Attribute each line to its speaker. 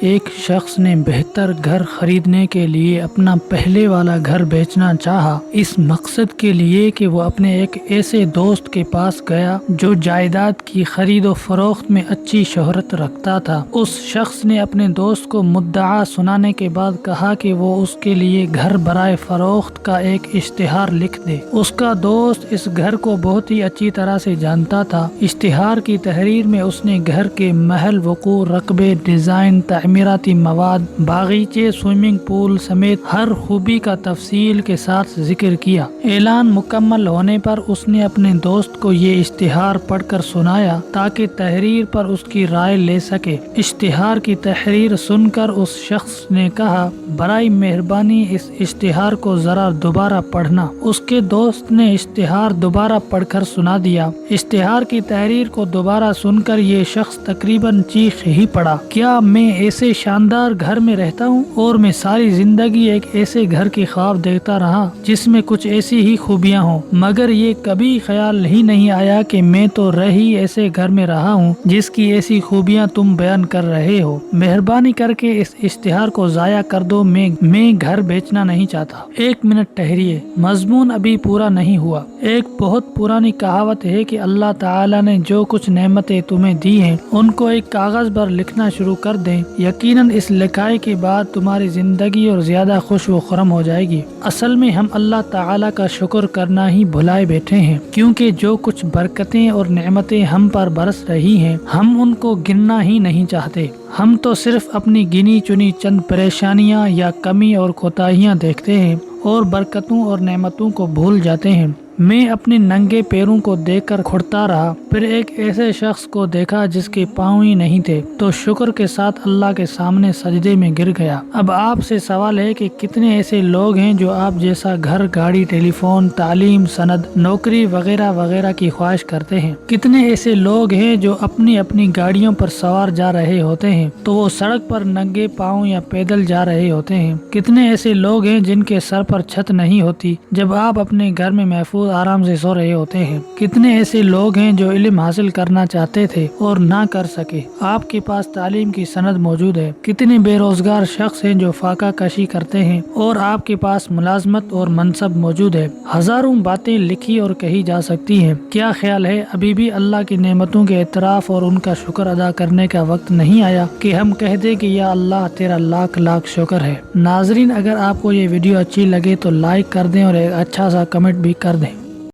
Speaker 1: ایک شخص نے بہتر گھر خریدنے کے لیے اپنا پہلے والا گھر بیچنا چاہا، اس مقصد کے لیے کہ وہ اپنے ایک ایسے دوست کے پاس گیا جو جائیداد کی خرید و فروخت میں اچھی شہرت رکھتا تھا۔ اس شخص نے اپنے دوست کو مدعا سنانے کے بعد کہا کہ وہ اس کے لیے گھر برائے فروخت کا ایک اشتہار لکھ دے۔ اس کا دوست اس گھر کو بہت ہی اچھی طرح سے جانتا تھا۔ اشتہار کی تحریر میں اس نے گھر کے محل وقوع، رقبے، ڈیزائن، تعمیراتی مواد، باغیچے، سوئمنگ پول سمیت ہر خوبی کا تفصیل کے ساتھ ذکر کیا۔ اعلان مکمل ہونے پر اس نے اپنے دوست کو یہ اشتہار پڑھ کر سنایا تاکہ تحریر پر اس کی رائے لے سکے۔ اشتہار کی تحریر سن کر اس شخص نے کہا، برائے مہربانی اس اشتہار کو ذرا دوبارہ پڑھنا۔ اس کے دوست نے اشتہار دوبارہ پڑھ کر سنا دیا۔ اشتہار کی تحریر کو دوبارہ سن کر یہ شخص تقریباً چیخ ہی پڑا، کیا میں ایسے شاندار گھر میں رہتا ہوں اور میں ساری زندگی ایک ایسے گھر کے خواب دیکھتا رہا جس میں کچھ ایسی ہی خوبیاں ہوں، مگر یہ کبھی خیال ہی نہیں آیا کہ میں تو رہی ایسے گھر میں رہا ہوں جس کی ایسی خوبیاں تم بیان کر رہے ہو۔ مہربانی کر کے اس اشتہار کو ضائع کر دو، میں گھر بیچنا نہیں چاہتا۔ ایک منٹ ٹھہریے، مضمون ابھی پورا نہیں ہوا۔ ایک بہت پرانی کہاوت ہے کہ اللہ تعالیٰ نے جو کچھ نعمتیں تمہیں دی ہیں ان کو ایک کاغذ پر لکھنا شروع کر دیں، یقیناً اس لکھائی کے بعد تمہاری زندگی اور زیادہ خوش و خرم ہو جائے گی۔ اصل میں ہم اللہ تعالیٰ کا شکر کرنا ہی بھلائے بیٹھے ہیں، کیونکہ جو کچھ برکتیں اور نعمتیں ہم پر برس رہی ہیں ہم ان کو گننا ہی نہیں چاہتے۔ ہم تو صرف اپنی گنی چنی چند پریشانیاں یا کمی اور کوتاہیاں دیکھتے ہیں اور برکتوں اور نعمتوں کو بھول جاتے ہیں۔ میں اپنے ننگے پیروں کو دیکھ کر کھٹتا رہا، پھر ایک ایسے شخص کو دیکھا جس کے پاؤں ہی نہیں تھے تو شکر کے ساتھ اللہ کے سامنے سجدے میں گر گیا۔ اب آپ سے سوال ہے کہ کتنے ایسے لوگ ہیں جو آپ جیسا گھر، گاڑی، ٹیلی فون، تعلیم، سند، نوکری وغیرہ وغیرہ کی خواہش کرتے ہیں؟ کتنے ایسے لوگ ہیں جو اپنی اپنی گاڑیوں پر سوار جا رہے ہوتے ہیں تو وہ سڑک پر ننگے پاؤں یا پیدل جا رہے ہوتے ہیں؟ کتنے ایسے لوگ ہیں جن کے سر پر چھت نہیں ہوتی جب آپ اپنے گھر میں محفوظ آرام سے سو رہے ہوتے ہیں؟ کتنے ایسے لوگ ہیں جو علم حاصل کرنا چاہتے تھے اور نہ کر سکے، آپ کے پاس تعلیم کی سند موجود ہے؟ کتنے بے روزگار شخص ہیں جو فاقہ کشی کرتے ہیں اور آپ کے پاس ملازمت اور منصب موجود ہے؟ ہزاروں باتیں لکھی اور کہی جا سکتی ہیں۔ کیا خیال ہے ابھی بھی اللہ کی نعمتوں کے اعتراف اور ان کا شکر ادا کرنے کا وقت نہیں آیا کہ ہم کہہ دیں کہ یا اللہ تیرا لاکھ لاکھ شکر ہے؟ ناظرین، اگر آپ کو یہ ویڈیو اچھی لگے تو لائک کر دیں اور ایک اچھا سا کمنٹ بھی کر دیں۔